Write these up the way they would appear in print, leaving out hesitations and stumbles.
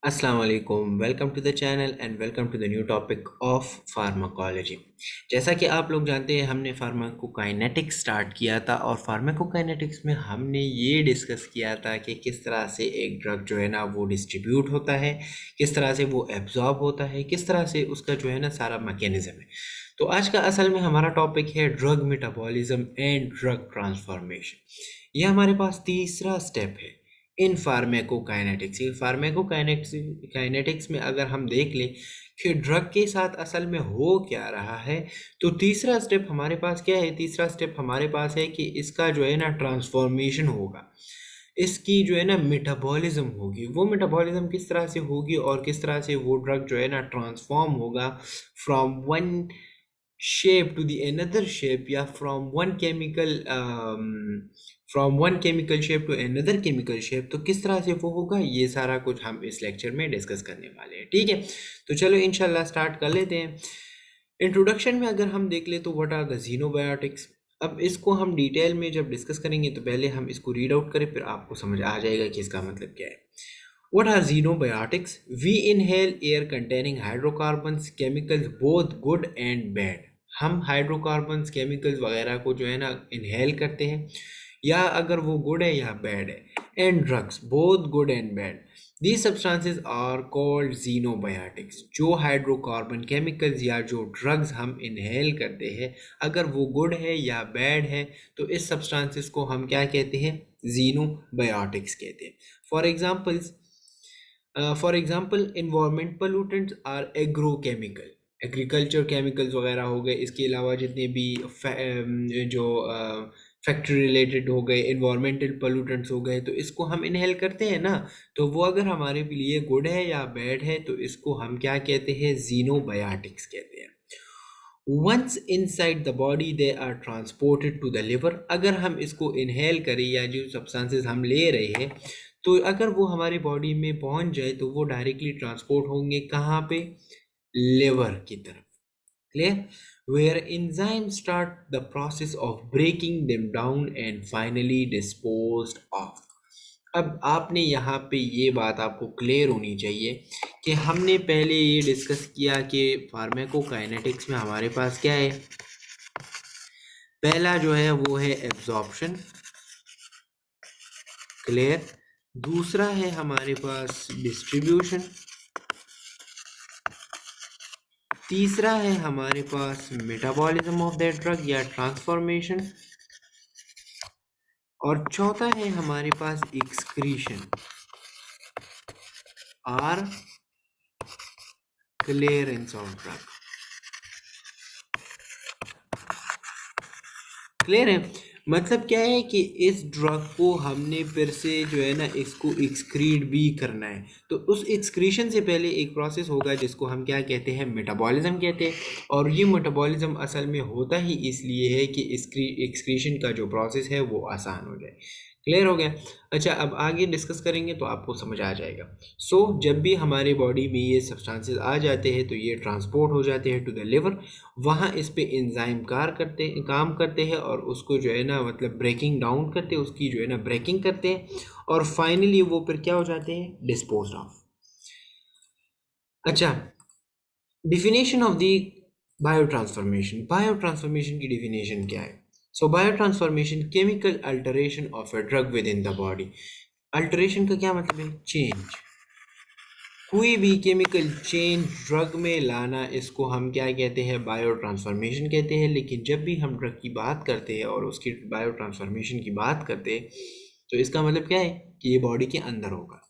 अस्सलाम वालेकुम, welcome to the channel and welcome to the new topic of pharmacology. जैसा कि आप लोग जानते हैं, हमने फार्माकोकाइनेटिक्स स्टार्ट किया था और फार्माकोकाइनेटिक्स में हमने ये डिस्कस किया था कि किस तरह से एक ड्रग जो है ना वो डिस्ट्रीब्यूट होता है, किस तरह से वो एब्जॉर्ब होता है, किस तरह से उसका जो है ना सारा मैकेनिज्म है। तो आज का असल में हमारा टॉपिक है drug metabolism and drug transformation. ये हमारे पास तीसरा स्टेप है इन फार्मेकोकाइनेटिक्स। ये फार्मेकोकाइनेटिक्स काइनेटिक्स में अगर हम देख लें कि ड्रग के साथ असल में हो क्या रहा है, तो तीसरा स्टेप हमारे पास क्या है? तीसरा स्टेप हमारे पास है कि इसका जो है ना ट्रांसफॉर्मेशन होगा, इसकी जो है ना मेटाबॉलिज्म होगी। वो मेटाबॉलिज्म किस तरह से होगी और किस तरह से वो ड्रग जो है ना ट्रांसफॉर्म होगा from one shape to the another shape, या from one chemical shape to another chemical shape, तो किस तरह से वो होगा, ये सारा कुछ हम इस लेक्चर में डिस्कस करने वाले हैं। ठीक है, तो चलो इंशाल्लाह स्टार्ट कर लेते हैं। इंट्रोडक्शन में अगर हम देख ले तो व्हाट आर द जीनोबायोटिक्स। अब इसको हम डिटेल में जब डिस्कस करेंगे तो पहले हम इसको रीड आउट करें, फिर आपको समझ आ जाएगा कि इसका मतलब क्या है। What are xenobiotics? We inhale air containing hydrocarbons, chemicals both good and bad. हम हाइड्रोकार्बन्स केमिकल्स वगैरह को जो है ना इनहेल करते हैं, या अगर वो गुड है या बैड है। And drugs both good and bad, these substances are called xenobiotics। जो हाइड्रोकार्बन केमिकल्स या जो ड्रग्स हम इनहेल करते हैं, अगर वो गुड है या बैड है, तो इस सब्सटेंसेस को हम क्या कहते हैं? xenobiotics कहते हैं। For example environment pollutants are agrochemical. Agriculture chemicals वगैरह हो गए, इसके अलावा जितने भी जो फैक्ट्री रिलेटेड हो गए, इन्वायरमेंटल पोल्यूटेंट्स हो गए, तो इसको हम इनहेल करते हैं ना। तो वो अगर हमारे लिए गुड है या बैड है, तो इसको हम क्या कहते हैं? xenobiotics कहते हैं। Once inside the body they are transported to the liver. अगर हम इसको इनहेल करें या जो सब्सटेंसेस हम ले रहे हैं, तो अगर वो हमारी बॉडी में पहुंच जाए तो वो डायरेक्टली ट्रांसपोर्ट होंगे कहाँ पे? लिवर की तरफ। Clear? Where enzyme start the process of breaking them down and finally disposed of. अब आपने यहाँ पे ये बात आपको क्लियर होनी चाहिए कि हमने पहले ये डिस्कस किया कि फार्माकोकाइनेटिक्स में हमारे पास क्या है। पहला जो है वो है एब्जॉर्प्शन। क्लियर? दूसरा है हमारे पास डिस्ट्रीब्यूशन। तीसरा है हमारे pass metabolism of that drug या ट्रांसफॉर्मेशन। और चौथा है हमारे पास एक्सक्रीशन और क्लियरेंस ऑफ ड्रग। क्लियर है? मतलब क्या है कि इस ड्रग को हमने फिर से जो है ना इसको एक्सक्रीट भी करना है, तो उस एक्सक्रीशन से पहले एक प्रोसेस होगा जिसको हम क्या कहते हैं? मेटाबॉलिज्म कहते हैं। और ये मेटाबॉलिज्म असल में होता ही इसलिए है कि एक्सक्रीशन का जो प्रोसेस है वो आसान हो जाए। क्लियर हो गया? अच्छा, अब आगे डिस्कस करेंगे तो आपको समझ आ जाएगा। जब भी हमारे बॉडी में ये सब्सटेंसेस आ जाते हैं तो ये ट्रांसपोर्ट हो जाते हैं टू द लिवर। वहाँ इस पे एंजाइम काम करते हैं और उसको जो है ना मतलब ब्रेकिंग डाउन करते हैं, उसकी जो है ना ब्रेकिंग करते हैं, और फाइनली वो फिर क्या हो जाते हैं? Dispose of. अच्छा, definition of the biotransformation. Biotransformation की डिफिनेशन क्या है? Biotransformation chemical alteration of a drug within the body. Alteration का क्या मतलब है? चेंज। कोई भी केमिकल चेंज ड्रग में लाना, इसको हम क्या कहते हैं? बायो ट्रांसफॉर्मेशन कहते हैं। लेकिन जब भी हम ड्रग की बात करते हैं और उसकी बायो ट्रांसफॉर्मेशन की बात करते हैं, तो इसका मतलब क्या है कि ये बॉडी के अंदर होगा।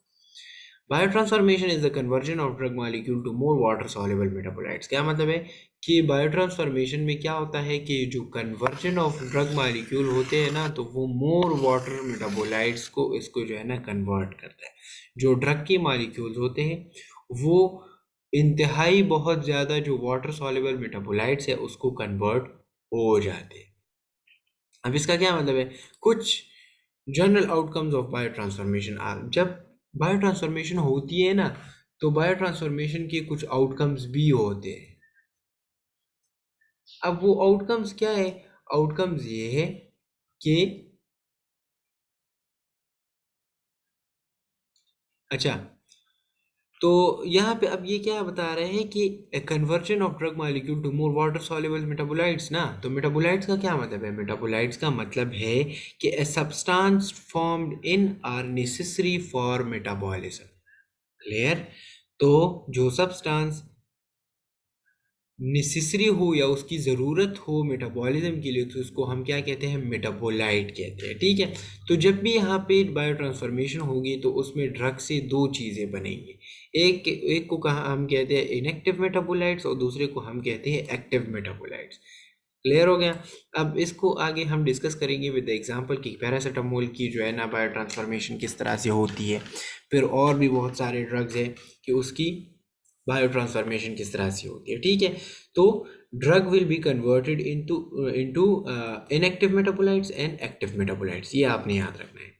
Biotransformation is the conversion of drug molecule to more water soluble metabolites. क्या मतलब है कि बायोट्रांसफॉर्मेशन में क्या होता है कि जो कन्वर्जन ऑफ ड्रग मॉलिक्यूल होते हैं ना, तो वो मोर वाटर मेटाबोलाइट्स को इसको जो है ना कन्वर्ट करता है। जो ड्रग के मॉलिक्यूल्स होते हैं वो इंतहाई बहुत ज़्यादा जो वाटर सॉल्युबल मेटाबोलाइट्स है उसको कन्वर्ट हो जाते हैं। अब इसका क्या मतलब है? कुछ general outcomes of bio transformation are. जब बायो ट्रांसफॉर्मेशन होती है ना, तो बायो ट्रांसफॉर्मेशन के कुछ आउटकम्स भी होते हैं। अब वो आउटकम्स क्या है? आउटकम्स ये है कि अच्छा, तो यहाँ पे अब ये क्या बता रहे हैं कि conversion of drug molecule to more water soluble metabolites ना। तो मेटाबोलाइट्स का क्या मतलब है? मेटाबोलाइट्स का मतलब है कि a substance formed in are necessary for metabolism. Clear? तो जो सब्सटेंस नेसेसरी हो या उसकी ज़रूरत हो मेटाबॉलिज्म के लिए, तो उसको हम क्या कहते हैं? मेटाबोलाइट कहते हैं। ठीक है। तो जब भी यहाँ पे बायो ट्रांसफॉर्मेशन होगी तो उसमें ड्रग से दो चीज़ें बनेंगी। एक एक को कहा हम कहते हैं इनएक्टिव मेटाबोलाइट्स और दूसरे को हम कहते हैं एक्टिव मेटाबोलाइट्स। क्लियर हो गया? अब इसको आगे हम डिस्कस करेंगे विद एग्जांपल कि पैरासीटामोल की जो है ना बायो ट्रांसफॉर्मेशन किस तरह से होती है। फिर और भी बहुत सारे ड्रग्स हैं कि उसकी बायो ट्रांसफॉर्मेशन किस तरह से होती है। ठीक है। तो drug will be converted into into inactive metabolites and active metabolites, ये आपने याद रखना है।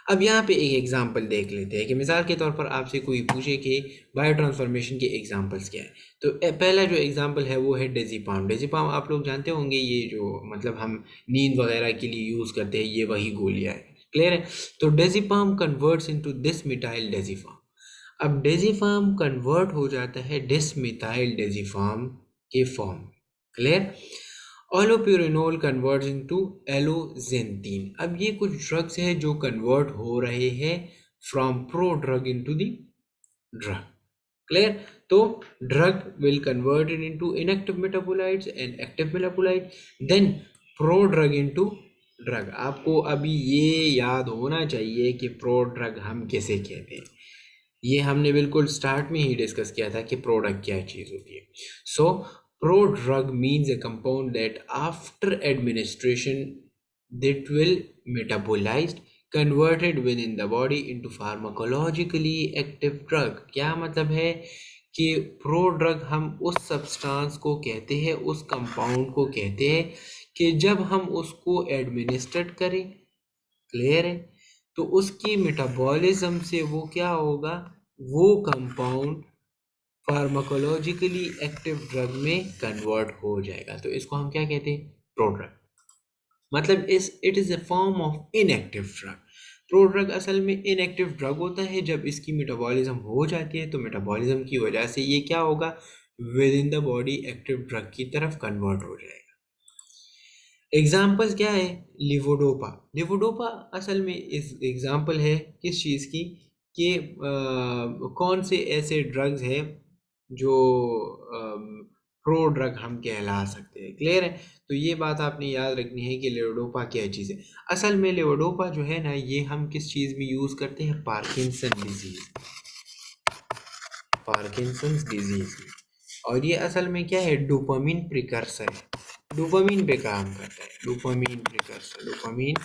अब यहाँ पे एक एग्जांपल देख लेते हैं कि मिसाल के तौर पर आपसे कोई पूछे कि बायो ट्रांसफॉर्मेशन के एग्जांपल्स क्या है। तो पहला जो एग्जांपल है वो है डेज़िपाम। डेज़िपाम आप लोग जानते होंगे, ये जो मतलब हम नींद वगैरह के लिए यूज़ करते हैं, ये वही गोलियाँ है। क्लियर है? तो diazepam converts into desmethyl diazepam. अब डेज़िफार्म कन्वर्ट हो जाता है डिसमिथाइल डेज़िफार्म के form. Clear? Allopurinol converts into alloxanthine. अब ये कुछ ड्रग्स हैं जो कन्वर्ट हो रहे हैं from prodrug into the drug. Clear? तो drug will converted into inactive metabolites and active metabolite, then prodrug into drug. आपको अभी ये याद होना चाहिए कि प्रो ड्रग हम किसे कहते हैं। ये हमने बिल्कुल स्टार्ट में ही डिस्कस किया था कि प्रोडक्ट क्या चीज़ होती है। सो pro drug means a compound that after administration that will metabolized converted within the body into pharmacologically active drug। क्या मतलब है कि प्रो ड्रग हम उस सब्सटेंस को कहते हैं, उस कंपाउंड को कहते हैं कि जब हम उसको एडमिनिस्ट्रेट करें, क्लियर है, तो उसकी मेटाबॉलिज्म से वो क्या होगा, वो कंपाउंड फार्माकोलॉजिकली एक्टिव ड्रग में कन्वर्ट हो जाएगा। तो इसको हम क्या कहते हैं? प्रोड्रग। मतलब इस it is a form of inactive drug. Prodrug असल में इनएक्टिव ड्रग होता है। जब इसकी मेटाबॉलिज्म हो जाती है तो मेटाबॉलिज्म की वजह से ये क्या होगा, with in the body active drug की तरफ कन्वर्ट हो जाएगा। एग्जाम्पल क्या है? लिवोडोपा। लिवोडोपा असल में इस एग्जाम्पल है किस चीज़ की कि कौन से ऐसे ड्रग्स हैं जो प्रो ड्रग हम कहला सकते हैं। क्लियर है? तो ये बात आपने याद रखनी है कि लेवोडोपा क्या चीज़ है। असल में लेवोडोपा जो है ना, ये हम किस चीज़ में यूज़ करते हैं? पार्किंसन डिजीज़, पार्किंसंस डिजीज़ में। और ये असल में क्या है? डोपामिन प्रिकर्सर है, डोपामिन पे काम करता है। डोपामिन प्रिकर्सर, डोपामिन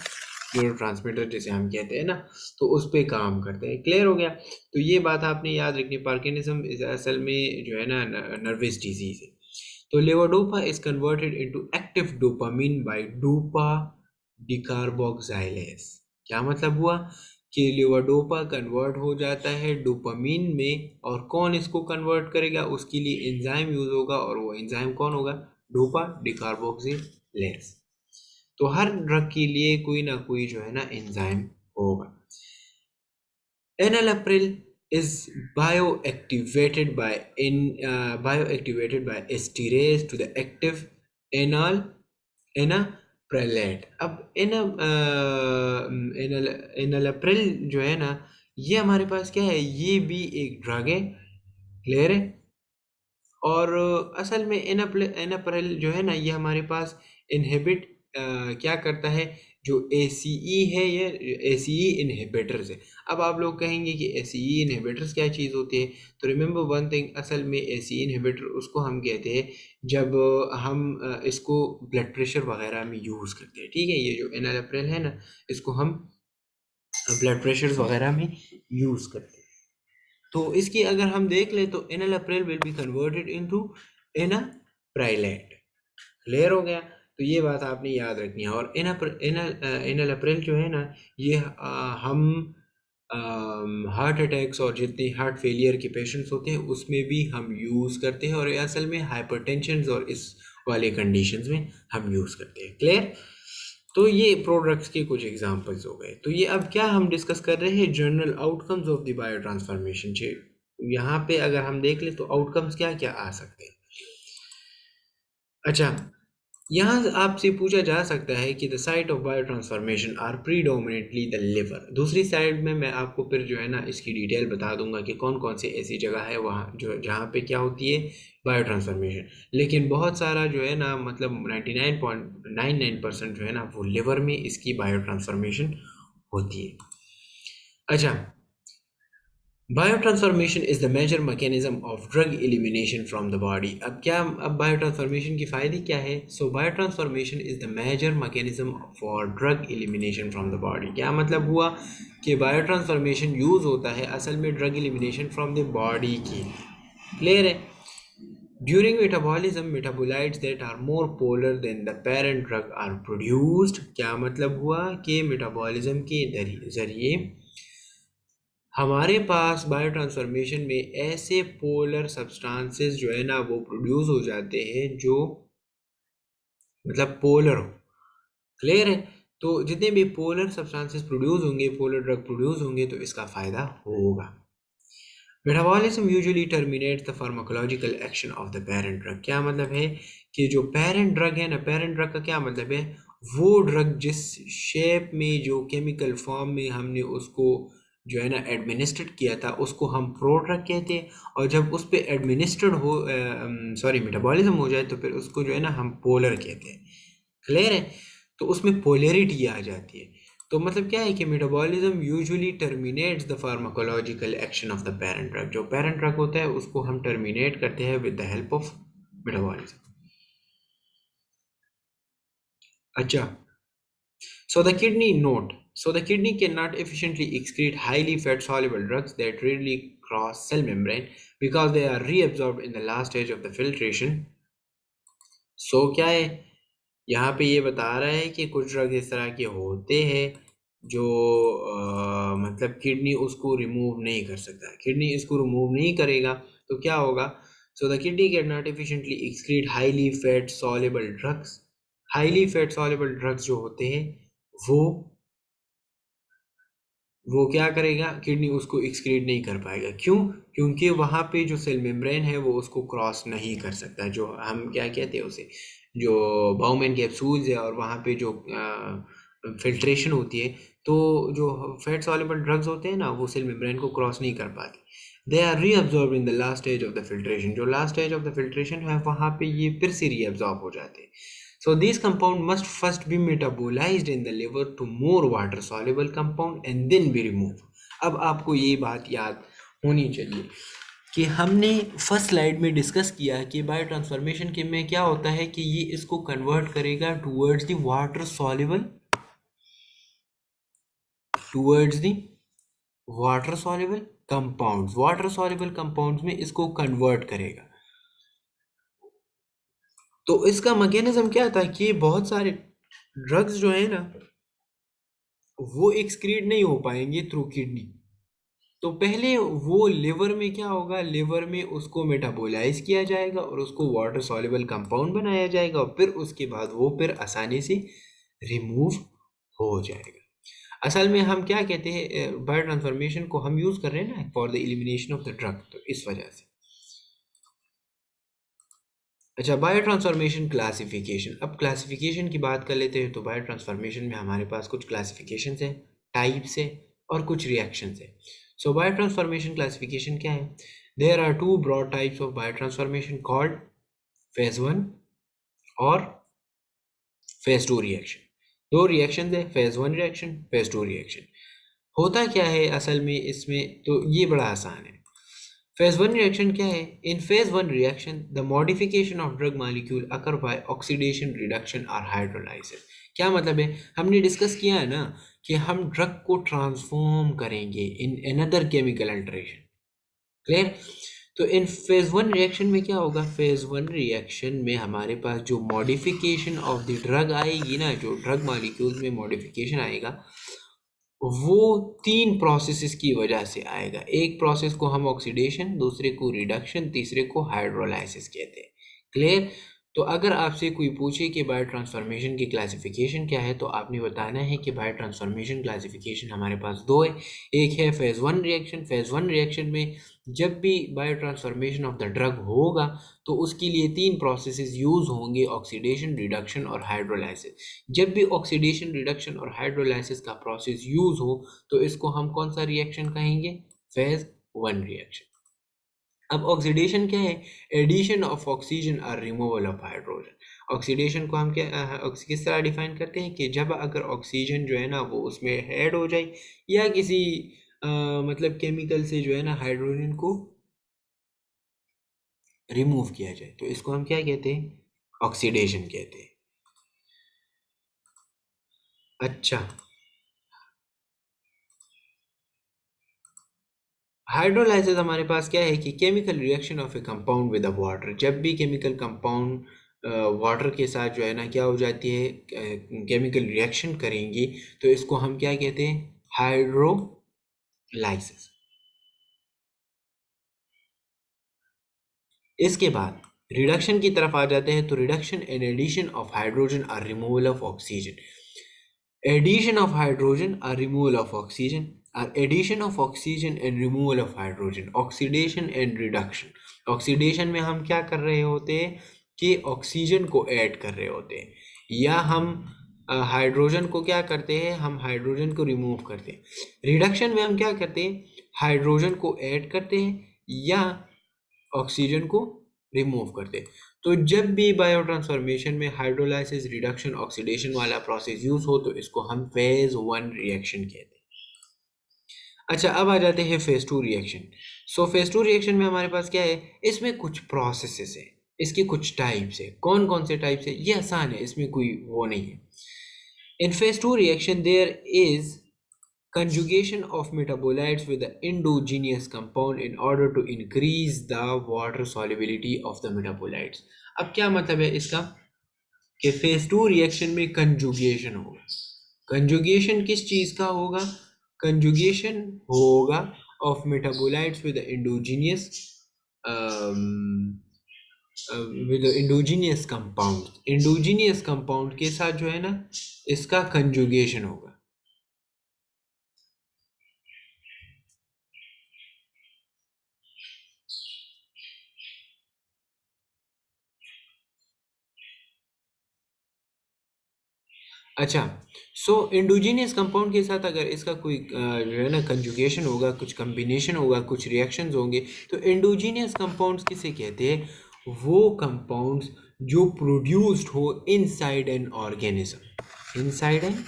न्यूरोट्रांसमीटर जिसे हम कहते हैं ना, तो उस पे काम करते हैं। क्लियर हो गया? तो ये बात आपने याद रखनी। पार्किंसनिज्म असल में जो है ना नर्वस डिजीज है। तो levodopa is converted into active dopamine by dopa decarboxylase. क्या मतलब हुआ कि लेवोडोपा कन्वर्ट हो जाता है डोपामिन में, और कौन इसको कन्वर्ट करेगा? उसके लिए एंजाइम यूज होगा, और वो एंजाइम कौन होगा? डोपा डिकार्बोक्सिलेज। तो हर ड्रग के लिए कोई ना कोई जो है ना एंजाइम होगा। Enalapril is bioactivated by esterase to the active enaprelate। अब enalapril जो है ना, ये हमारे पास क्या है? ये भी एक ड्रग है। क्लियर है? और असल में एनाप्रेल जो है ना, ये हमारे पास इनहिबिट क्या करता है? जो ACE है, ये ACE इनहिबिटर्स है। अब आप लोग कहेंगे कि ACE इनहिबिटर्स क्या चीज़ होती है? तो रिमेंबर वन थिंग, असल में ACE इनहिबिटर उसको हम कहते हैं जब हम इसको ब्लड प्रेशर वगैरह में यूज़ करते हैं। ठीक है? ये जो एनालेप्रेल है ना, इसको हम ब्लड प्रेशर वगैरह में यूज़ करते हैं। तो इसकी अगर हम देख लें तो enalapril will be converted into enalaprilat. Clear हो गया? तो ये बात आपने याद रखनी है। और एनालेप्रेल जो है ना, ये हम हार्ट अटैक्स और जितने हार्ट फेलियर के पेशेंट्स होते हैं उसमें भी हम यूज़ करते हैं, और ये असल में हाइपरटेंशन और इस वाले कंडीशंस में हम यूज़ करते हैं। क्लियर? तो ये प्रोडक्ट्स के कुछ एग्जांपल्स हो गए। तो ये अब क्या हम डिस्कस कर रहे हैं? General outcomes of the bio transformation. यहाँ पे अगर हम देख ले तो आउटकम्स क्या क्या आ सकते हैं। अच्छा, यहाँ आपसे पूछा जा सकता है कि the site of bio transformation are predominantly the liver. दूसरी साइड में मैं आपको फिर जो है ना इसकी डिटेल बता दूंगा कि कौन कौन सी ऐसी जगह है वहाँ जो जहाँ पे क्या होती है बायो ट्रांसफॉर्मेशन। लेकिन बहुत सारा जो है ना मतलब 99.99% जो है ना वो लिवर में इसकी बायो ट्रांसफॉर्मेशन होती है। अच्छा, biotransformation is the major mechanism of drug elimination from the body. अब बायोट्रांसफॉर्मेशन की फ़ायदे क्या है? So biotransformation is the major mechanism for drug elimination from the body. क्या मतलब हुआ कि बायोट्रांसफॉर्मेशन यूज़ होता है असल में drug elimination from the body की। क्लियर है? During metabolism metabolites that are more polar than the parent drug are produced. क्या मतलब हुआ कि मेटाबॉलिज्म के जरिए हमारे पास बायो ट्रांसफॉर्मेशन में ऐसे पोलर सब्सटेंसेस जो है ना वो प्रोड्यूस हो जाते हैं जो मतलब पोलर हो। क्लियर है? तो जितने भी पोलर सब्सटेंसेस प्रोड्यूस होंगे, पोलर ड्रग प्रोड्यूस होंगे तो इसका फ़ायदा होगा। Metabolism usually terminates the pharmacological action of the parent drug. क्या मतलब है कि जो पेरेंट ड्रग है ना, पेरेंट ड्रग का क्या मतलब है? वो ड्रग जिस शेप में जो केमिकल फॉर्म में हमने उसको जो है ना एडमिनिस्ट्रेट किया था उसको हम प्रो ड्रग कहते हैं। और जब उस पर एडमिनिस्ट्रेड हो मेटाबॉलिज्म हो जाए तो फिर उसको जो है ना हम पोलर कहते हैं। क्लियर है? तो उसमें पोलैरिटी आ जाती है। तो मतलब क्या है कि metabolism usually terminates the pharmacological action of the parent drug. जो पेरेंट ड्रग होता है उसको हम टर्मिनेट करते हैं with the help of metabolism. अच्छा, so the kidney note. So the kidney cannot efficiently excrete highly fat soluble drugs that readily cross cell membrane because they are reabsorbed in the last stage of the filtration. So क्या है यहाँ पे ये बता रहा है कि कुछ ड्रग इस तरह के होते हैं जो मतलब किडनी उसको रिमूव नहीं कर सकता। किडनी इसको रिमूव नहीं करेगा तो क्या होगा? So the kidney can not efficiently excrete highly fat soluble drugs. Highly fat soluble drugs जो होते हैं वो वो क्या करेगा? किडनी उसको एक्सक्रीट नहीं कर पाएगा। क्यों? क्योंकि वहाँ पे जो सेल मेम्ब्रेन है वो उसको क्रॉस नहीं कर सकता। जो हम क्या कहते हैं उसे, जो बाउमेन कैप्सूल्स है और वहाँ पे जो फिल्ट्रेशन होती है, तो जो फैट सॉल्युबल ड्रग्स होते हैं ना वो सेल मेम्ब्रेन को क्रॉस नहीं कर पाती। They are reabsorb in the last stage of the filtration. जो last stage of the filtration है वहाँ पे ये फिर से रीअब्जॉर्ब हो जाते हैं। So these compound must first be metabolized in the liver to more water soluble compound and then be removed. अब आपको ये बात याद होनी चाहिए कि हमने फर्स्ट स्लाइड में डिस्कस किया कि बायो ट्रांसफॉर्मेशन के में क्या होता है कि ये इसको कन्वर्ट करेगा towards the water soluble compounds. Water soluble compounds में इसको कन्वर्ट करेगा। तो इसका मैकेनिज्म क्या था कि बहुत सारे ड्रग्स जो है ना वो एक्सक्रीट नहीं हो पाएंगे थ्रू किडनी। तो पहले वो लिवर में क्या होगा? लिवर में उसको मेटाबोलाइज किया जाएगा और उसको वाटर सॉल्युबल कंपाउंड बनाया जाएगा और फिर उसके बाद वो फिर आसानी से रिमूव हो जाएगा। असल में हम क्या कहते हैं, बायो ट्रांसफॉर्मेशन को हम यूज़ कर रहे हैं ना for the elimination of the drug, तो इस वजह से। अच्छा, बायो ट्रांसफॉर्मेशन क्लासिफिकेशन। अब क्लासिफिकेशन की बात कर लेते हैं। तो बायो ट्रांसफॉर्मेशन में हमारे पास कुछ क्लासिफिकेशन है, टाइप्स है और कुछ रिएक्शंस है। सो बायो ट्रांसफॉर्मेशन क्लासिफिकेशन क्या है? There are two broad types of bio transformation called phase 1 और फेज 2 रिएक्शन। दो रिएक्शन है, फेज 1 रिएक्शन, फेज 2 रिएक्शन। होता क्या है असल में इसमें? तो ये बड़ा आसान है। फेज 1 रिएक्शन क्या है? In phase 1 reaction the modification of drug molecule occur by oxidation, reduction और हाइड्रोलाइसिस। क्या मतलब है? हमने डिस्कस किया है ना कि हम ड्रग को ट्रांसफॉर्म करेंगे in another chemical alteration. Clear? तो इन फेज 1 रिएक्शन में क्या होगा? फेज 1 रिएक्शन में हमारे पास जो मॉडिफिकेशन ऑफ द ड्रग आएगी ना, जो ड्रग मॉलिक्यूल्स में मॉडिफिकेशन आएगा वो तीन प्रोसेसेस की वजह से आएगा। एक प्रोसेस को हम ऑक्सीडेशन, दूसरे को रिडक्शन, तीसरे को हाइड्रोलाइसिस कहते हैं। क्लियर? तो अगर आपसे कोई पूछे कि बायो ट्रांसफॉर्मेशन की क्लासिफिकेशन क्या है, तो आपने बताना है कि बायो ट्रांसफॉर्मेशन क्लासिफिकेशन हमारे पास दो है। एक है phase one reaction. Phase one reaction में जब भी bio transformation of the drug होगा तो उसके लिए तीन प्रोसेसेस यूज़ होंगे, ऑक्सीडेशन, रिडक्शन और हाइड्रोलाइसिस। जब भी ऑक्सीडेशन, रिडक्शन और हाइड्रोलाइसिस का प्रोसेस यूज़ हो तो इसको हम कौन सा रिएक्शन कहेंगे? Phase one reaction. अब ऑक्सीडेशन क्या है? एडिशन ऑफ ऑक्सीजन और रिमूवल ऑफ हाइड्रोजन। ऑक्सीडेशन को हम किस तरह डिफाइन करते हैं कि जब अगर ऑक्सीजन जो है ना वो उसमें ऐड हो जाए या किसी मतलब केमिकल से जो है ना हाइड्रोजन को रिमूव किया जाए, तो इसको हम क्या कहते हैं? ऑक्सीडेशन कहते हैं। अच्छा, हाइड्रोलाइसिस हमारे पास क्या है कि chemical reaction of A compound with a water. जब भी केमिकल कंपाउंड वाटर के साथ जो है ना क्या हो जाती है, केमिकल रिएक्शन करेंगी, तो इसको हम क्या कहते हैं? हाइड्रोलाइसिस। इसके बाद रिडक्शन की तरफ आ जाते हैं, तो reduction and addition of hydrogen और removal of oxygen. Addition of hydrogen or removal of oxygen, or addition of oxygen and removal of hydrogen, oxidation and reduction। Oxidation में हम क्या कर रहे होते हैं कि ऑक्सीजन को ऐड कर रहे होते हैं, या हम हाइड्रोजन को क्या करते हैं? हम हाइड्रोजन को रिमूव करते हैं। रिडक्शन में हम क्या करते हैं? हाइड्रोजन को ऐड करते हैं या ऑक्सीजन को रिमूव करते हैं। तो जब भी बायो ट्रांसफॉर्मेशन में हाइड्रोलाइसिस, रिडक्शन, ऑक्सीडेशन वाला प्रोसेस यूज हो तो इसको हम फेज वन रिएक्शन कहते हैं। अच्छा, अब आ जाते हैं phase two reaction. So phase two reaction में हमारे पास क्या है? इसमें कुछ प्रोसेसेस है, इसके कुछ टाइप्स है। कौन कौन से टाइप्स है? ये आसान है, इसमें कोई वो नहीं है। In phase two reaction there is conjugation of metabolites with the endogenous compound in order to increase the water solubility of the metabolites। अब क्या मतलब है इसका? कि फेज टू रिएक्शन में कंजुगेशन होगा। कंजुगेशन किस चीज का होगा? कंजुगेशन होगा of metabolites with endogenous with endogenous compound. Endogenous compound के साथ जो है ना इसका कंजुगेशन होगा। अच्छा, सो इंडोजीनियस कंपाउंड के साथ अगर इसका कोई जो है ना कंजुगेशन होगा, कुछ कम्बिनेशन होगा, कुछ रिएक्शंस होंगे, तो इंडोजीनियस कंपाउंड्स किसे कहते हैं? वो कंपाउंड्स जो प्रोड्यूस्ड हो inside an organism. Inside an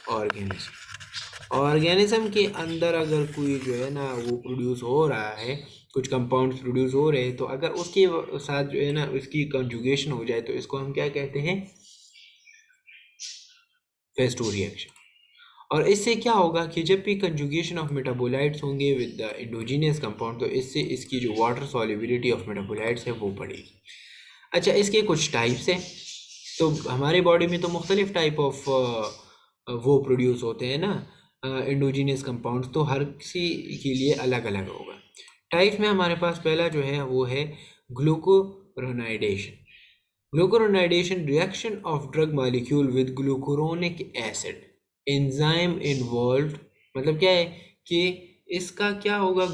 organism, organism के अंदर अगर कोई जो है ना वो प्रोड्यूस हो रहा है, कुछ कंपाउंड्स प्रोड्यूस हो रहे हैं, तो अगर उसके साथ जो है ना उसकी कंजुगेशन हो जाए तो इसको हम क्या कहते हैं? Phase two reaction. और इससे क्या होगा कि जब भी कंजुगेशन ऑफ मेटाबोलाइट्स होंगे विद द इंडोजीनियस कंपाउंड, तो इससे इसकी जो वाटर सॉल्युबिलिटी ऑफ मेटाबोलाइट्स है वो बढ़ेगी। अच्छा, इसके कुछ टाइप्स हैं। तो हमारे बॉडी में तो मुख्तलिफ टाइप ऑफ वो प्रोड्यूस होते हैं ना इंडोजीनियस कंपाउंड्स, तो हर किसी के लिए अलग अलग होगा। टाइप्स में हमारे पास पहला जो है वो है glucuronidation. Glucuronidation, reaction of drug molecule with glucuronic acid, enzyme involve. मतलब क्या है कि इसका क्या होगा?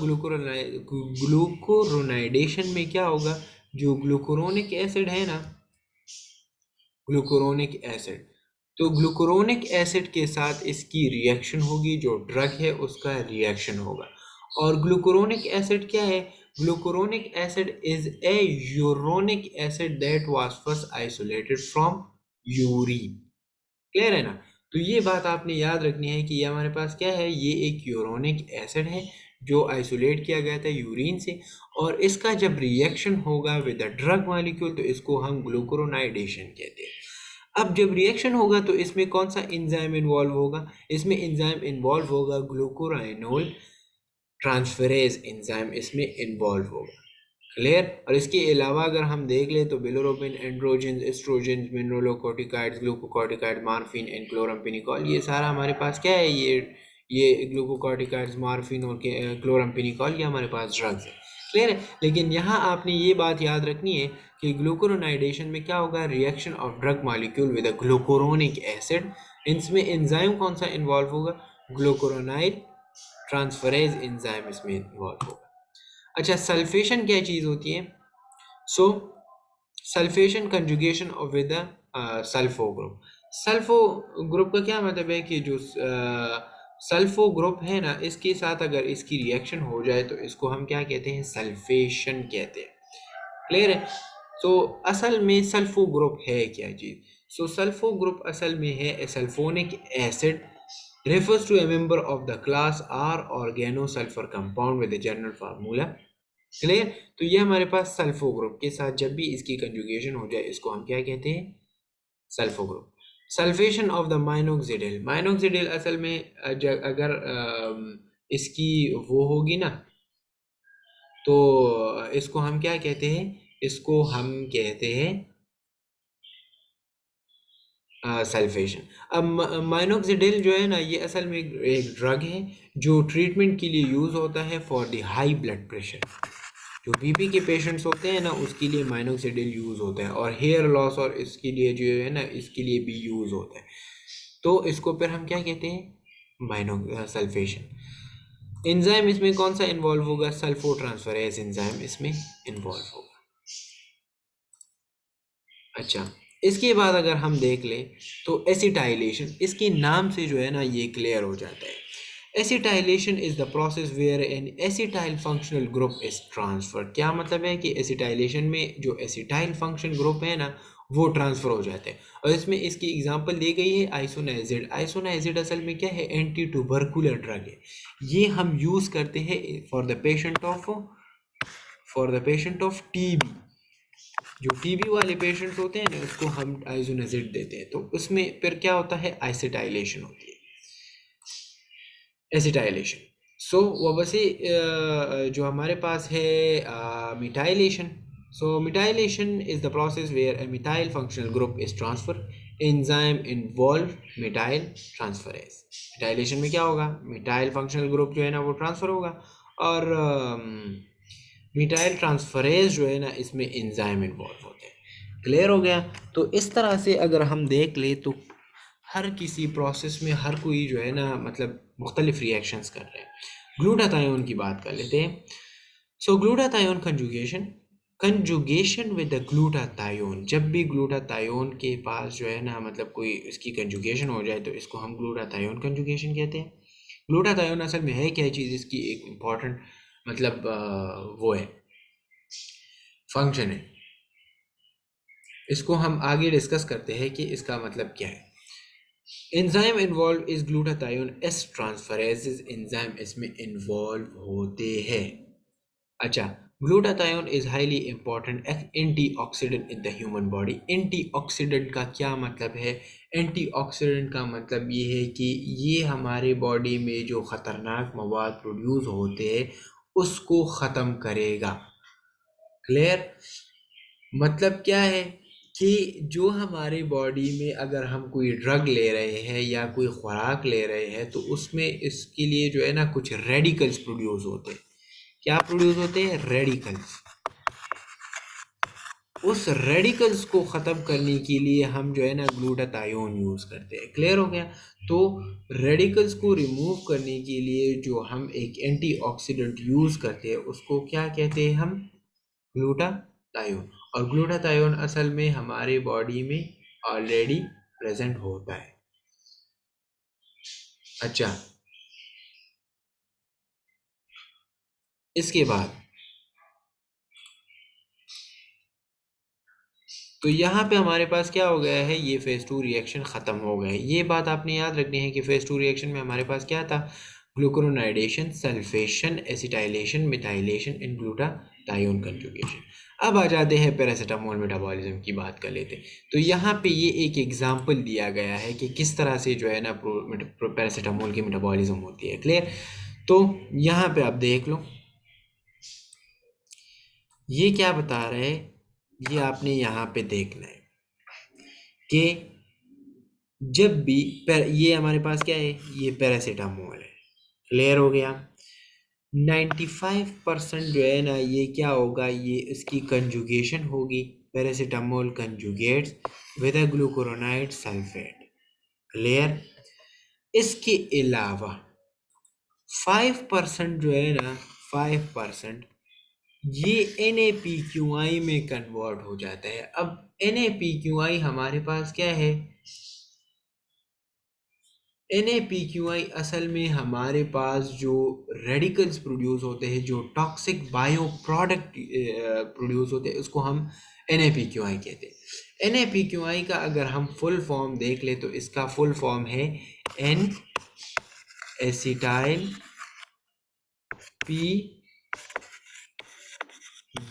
ग्लूकोरोनाइडेशन में क्या होगा? जो ग्लूकुरोनिक एसिड है ना, ग्लूकुरोनिक एसिड, तो ग्लूकुरोनिक एसिड के साथ इसकी रिएक्शन होगी, जो ड्रग है उसका रिएक्शन होगा। और ग्लूकुरोनिक एसिड क्या है? Glucuronic acid is a uronic acid that was first isolated from urine. Clear है ना? तो ये बात आपने याद रखनी है कि ये हमारे पास क्या है? ये एक यूरोनिक एसिड है जो आइसोलेट किया गया था यूरिन से, और इसका जब रिएक्शन होगा विद द ड्रग मॉलिक्यूल तो इसको हम ग्लूकुरोनाइडेशन कहते हैं। अब जब रिएक्शन होगा तो इसमें कौन सा एंजाइम इन्वॉल्व होगा? इसमें एंजाइम इन्वॉल्व होगा ग्लूकोराइनोल ट्रांसफेरेज एंजाइम इसमें इन्वॉल्व होगा। क्लियर? और इसके अलावा अगर हम देख लें तो bilirubin, androgen, estrogen, mineralocorticoids, glucocorticoid, morphine and chloramphenicol, ये सारा हमारे पास क्या है? ये ग्लूकोकॉर्टिकॉइड्स, मॉर्फिन और क्लोराम्फेनिकॉल ये हमारे पास ड्रग्स है। क्लियर है। लेकिन यहाँ आपने ये बात याद रखनी है कि ग्लूकोरोनाइडेशन में क्या होगा, reaction of drug molecule with glucuronic acid. इसमें एंजाइम कौन सा इन्वॉल्व होगा, ग्लूकोरोनाइल ट्रांसफरेज एंजाइम इसमें इन्वॉल्व होगा। अच्छा, सल्फेशन क्या चीज़ होती है, so sulfation conjugation of with sulfo group. Sulfo group का क्या मतलब है कि जो सल्फो ग्रुप है ना, इसके साथ अगर इसकी रिएक्शन हो जाए तो इसको हम क्या कहते हैं, सल्फेशन कहते हैं। क्लियर है। तो असल में सल्फो ग्रुप है क्या चीज़, सो सल्फो ग्रुप असल में है sulphonic acid refers to a member of the class R organosulfur compound with a general formula। Clear. तो ये हमारे पास सल्फो ग्रुप के साथ जब भी इसकी कंजुगेशन हो जाए इसको हम क्या कहते हैं, sulfo group. Sulfation of the minoxidil, minoxidil असल में अगर इसकी वो होगी ना तो इसको हम क्या कहते हैं, इसको हम कहते हैं सल्फेशन। अब माइनोक्सिडिल जो है ना, ये असल में एक ड्रग है जो ट्रीटमेंट के लिए यूज़ होता है for the high blood pressure. जो बीपी के पेशेंट्स होते हैं ना उसके लिए माइनोक्सिडिल यूज़ होता है, और हेयर लॉस और इसके लिए जो है ना इसके लिए भी यूज़ होता है। तो इसको फिर हम क्या कहते हैं, माइनो सल्फेशन। एंजाइम इसमें कौन सा इन्वॉल्व होगा, सल्फो ट्रांसफरेज एंजाइम इसमें इन्वॉल्व होगा। अच्छा, इसके बाद अगर हम देख लें तो एसिटाइलेशन, इसके नाम से जो है ना ये क्लियर हो जाता है। Acetylation is the process where an acetyl functional group is transfer. क्या मतलब है कि एसिटाइलेशन में जो एसिटाइल फंक्शन ग्रुप है ना वो ट्रांसफर हो जाते हैं। और इसमें इसकी एग्जांपल दी गई है आइसोनाइजिड। आइसोनाइजिड असल में क्या है, एंटी ट्यूबरकुलर ड्रग है। ये हम यूज़ करते हैं for the patient of TB. जो टीबी वाले पेशेंट्स होते हैं ना उसको हम आइसोनाइजिड देते हैं, तो उसमें फिर क्या होता है, एसिटाइलेशन होती है, एसिटाइलेशन। सो वो वैसे जो हमारे पास है methylation. So methylation is the process where a methyl functional group is transfer, enzyme involve methyl transferase. Methylation में क्या होगा, मिटाइल फंक्शनल ग्रुप जो है ना वो ट्रांसफर होगा, और मिटाइल ट्रांसफरेज जो है ना इसमें एंजाइम इन्वॉल्व होते हैं। क्लियर हो गया। तो इस तरह से अगर हम देख ले तो हर किसी प्रोसेस में हर कोई जो है ना मतलब मुख्तलिफ रिएक्शंस कर रहे हैं। ग्लूटाथायोन की बात कर लेते हैं। So glutathione conjugation, conjugation with the glutathione, जब भी ग्लूटाथायोन के पास जो है ना मतलब कोई इसकी कंजुगेशन हो जाए तो इसको हम ग्लूटाथायोन कंजुगेशन कहते हैं। ग्लूटाथायोन असल में है क्या चीज़, इसकी एक इम्पॉर्टेंट मतलब वो है, फंक्शन है। इसको हम आगे डिस्कस करते हैं कि इसका मतलब क्या है। एंजाइम इन्वॉल्व इस ग्लूटाथायोन एस ट्रांसफरेज एंजाइम इसमें इन्वॉल्व होते हैं। अच्छा, glutathione is highly important antioxidant in the human body. Antioxidant का क्या मतलब है, एंटीऑक्सीडेंट का मतलब ये है कि ये हमारे बॉडी में जो ख़तरनाक मवाद प्रोड्यूस होते हैं उसको ख़त्म करेगा। क्लियर। मतलब क्या है कि जो हमारे बॉडी में अगर हम कोई ड्रग ले रहे हैं या कोई खुराक ले रहे हैं तो उसमें इसके लिए जो है ना कुछ रेडिकल्स प्रोड्यूस होते हैं। क्या प्रोड्यूस होते हैं, रेडिकल्स। उस रेडिकल्स को ख़त्म करने के लिए हम जो है ना ग्लूटाथायोन यूज़ करते हैं। क्लियर हो गया। तो रेडिकल्स को रिमूव करने के लिए जो हम एक एंटीऑक्सीडेंट यूज़ करते हैं उसको क्या कहते हैं हम, ग्लूटाथायोन। और ग्लूटाथायोन असल में हमारे बॉडी में ऑलरेडी प्रेजेंट होता है। अच्छा, इसके बाद तो यहाँ पे हमारे पास क्या हो गया है, ये फेज़ टू रिएक्शन ख़त्म हो गए। ये बात आपने याद रखनी है कि फेज़ टू रिएक्शन में हमारे पास क्या था, glucuronidation, sulfation, acetylation, methylation and glutathione conjugation. अब आ जाते हैं पैरासीटामोल मेटाबॉलिज्म की बात कर लेते हैं। तो यहाँ पे ये एक एग्जांपल दिया गया है कि किस तरह से जो है ना पैरासीटामोल की मेटाबॉलिज्म होती है। क्लियर। तो यहाँ पे आप देख लो ये क्या बता रहे हैं, ये आपने यहाँ पे देखना है कि जब भी ये हमारे पास क्या है, ये पैरासीटामोल है। क्लियर हो गया। 95% जो है ना ये क्या होगा, ये इसकी कंजुगेशन होगी, paracetamol conjugates with a glucuronide sulfate. Clear. इसके अलावा 5% जो है ना, 5% ये NaPQI में कन्वर्ट हो जाता है। अब NaPQI हमारे पास क्या है, NaPQI असल में हमारे पास जो रेडिकल्स प्रोड्यूस होते हैं, जो टॉक्सिक बायो प्रोडक्ट प्रोड्यूस होते हैं, उसको हम NaPQI कहते हैं। NaPQI का अगर हम फुल फॉर्म देख ले तो इसका फुल फॉर्म है N acetyl P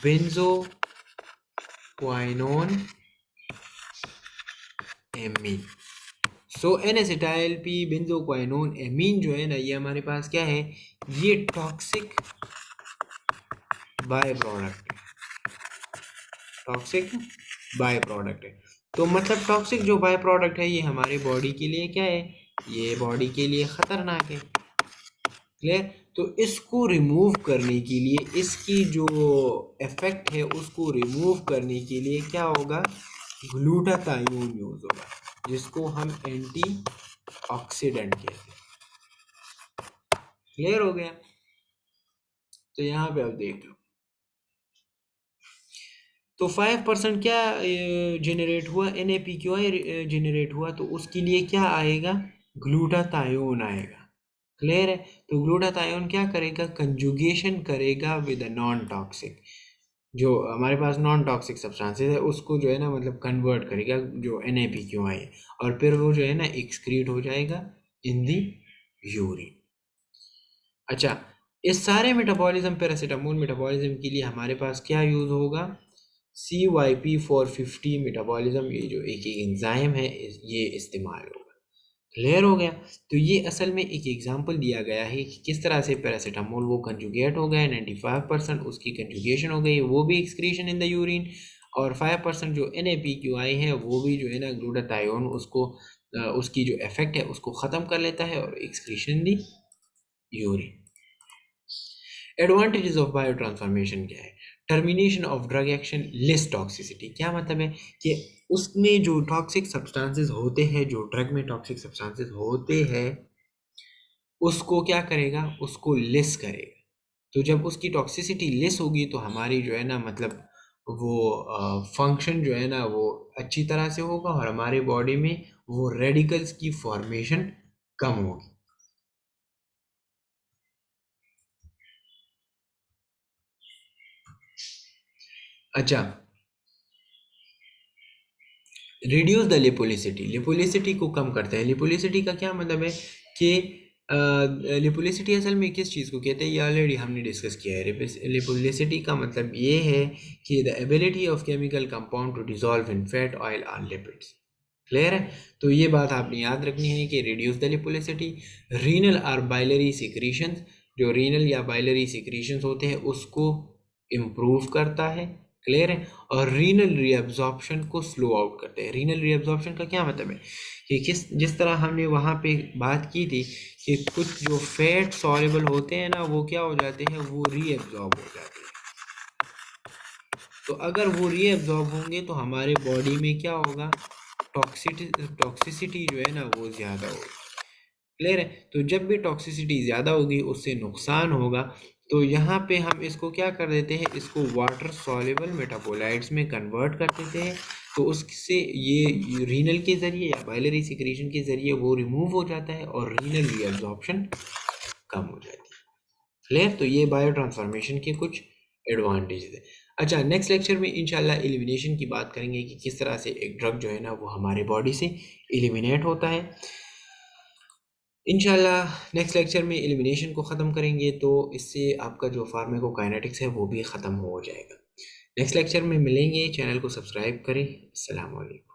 benzoquinone amine. So N acetyl P benzoquinone amine जो है ना, ये हमारे पास क्या है, ये toxic by product, toxic by product है। तो मतलब टॉक्सिक जो बाय प्रोडक्ट है ये हमारे बॉडी के लिए क्या है, ये बॉडी के लिए खतरनाक है। क्लियर। तो इसको रिमूव करने के लिए, इसकी जो इफेक्ट है उसको रिमूव करने के लिए क्या होगा, ग्लूटाथायोन यूज होगा, जिसको हम एंटी ऑक्सीडेंट कहते हैं। क्लियर हो गया। तो यहाँ पे आप देख लो, तो 5% क्या जनरेट हुआ, NaPQI जनरेट हुआ, तो उसके लिए क्या आएगा, ग्लूटाथायोन आएगा। क्लियर है। तो ग्लूटाथायोन क्या करेगा, कंजुगेशन करेगा विद अ नॉन टॉक्सिक, जो हमारे पास नॉन टॉक्सिक सब्सटेंसेस है उसको जो है ना मतलब कन्वर्ट करेगा जो NaPQI है, और फिर वो जो है ना एक्सक्रीट हो जाएगा इन दी यूरिन। अच्छा, इस सारे मेटाबॉलिज्म, पैरासीटामोल मेटाबॉलिज्म के लिए हमारे पास क्या यूज़ होगा, CYP450 मेटाबॉलिज्म, ये जो एक एंजाइम है ये इस्तेमाल होगा। क्लियर हो गया। तो ये असल में एक एग्जांपल दिया गया है कि किस तरह से पैरासीटामोल वो कंजुगेट हो गया, 95% उसकी कंजुगेशन हो गई, वो भी एक्सक्रीशन इन द यूरिन, और 5% जो NaPQI है वो भी जो है ना ग्लूटाथायोन उसको उसकी जो इफेक्ट है उसको ख़त्म कर लेता है और excretion the urine. Advantages of bio transformation क्या है, termination of drug action, less toxicity. क्या मतलब है कि उसमें जो टॉक्सिक सब्सटेंसेस होते हैं, जो ड्रग में टॉक्सिक सब्सटेंसेस होते हैं उसको क्या करेगा, उसको लेस करेगा। तो जब उसकी टॉक्सिसिटी लेस होगी तो हमारी जो है ना मतलब वो फंक्शन जो है ना वो अच्छी तरह से होगा, और हमारे बॉडी में वो रेडिकल्स की फॉर्मेशन कम होगी। अच्छा, रिड्यूस द लिपोलिसिटी, लिपोलिसिटी को कम करता है। लिपोलिसिटी का क्या मतलब है कि लिपोलिसिटी असल में किस चीज़ को कहते हैं, ये ऑलरेडी हमने डिस्कस किया है। लिपोलिसिटी का मतलब ये है कि the ability of chemical compound to dissolve in fat, oil और लिपिड्स। क्लियर है। तो ये बात आपने याद रखनी है कि रिड्यूस द लिपोलिसिटी। रीनल और बाइलरी सिक्रीशंस, जो रीनल या बाइलरी सिक्रीशंस होते हैं उसको इम्प्रूव करता है। क्लियर है। और रीनल रीअब्जॉर्प्शन को स्लो आउट करते हैं। रीनल रीअब्जॉर्प्शन का क्या मतलब है कि जिस तरह हमने वहाँ पे बात की थी कि कुछ जो फैट सॉल्युबल होते हैं ना वो क्या हो जाते हैं, वो रीअब्जॉर्ब हो जाते हैं। तो अगर वो रीअब्जॉर्ब होंगे तो हमारे बॉडी में क्या होगा, टॉक्सिसिटी जो है ना वो ज़्यादा होगी। क्लियर है। तो जब भी टॉक्सिसिटी ज़्यादा होगी उससे नुकसान होगा। तो यहाँ पे हम इसको क्या कर देते हैं, इसको वाटर सॉल्युबल मेटाबोलाइट्स में कन्वर्ट कर देते हैं। तो उससे ये रीनल के ज़रिए या बाइलरी सिक्रीशन के ज़रिए वो रिमूव हो जाता है और रीनल रीअब्जॉर्प्शन कम हो जाती है। क्लियर। तो ये बायो ट्रांसफॉर्मेशन के कुछ एडवांटेजेस है। अच्छा, नेक्स्ट लेक्चर में इंशाल्लाह एलिमिनेशन की बात करेंगे कि किस तरह से एक ड्रग जो है ना वो हमारे बॉडी से एलिमिनेट होता है। इंशाल्लाह नेक्स्ट लेक्चर में एलिमिनेशन को ख़त्म करेंगे तो इससे आपका जो फार्माकोकाइनेटिक्स है वो भी ख़त्म हो जाएगा। नेक्स्ट लेक्चर में मिलेंगे। चैनल को सब्सक्राइब करें। अस्सलाम वालेकुम।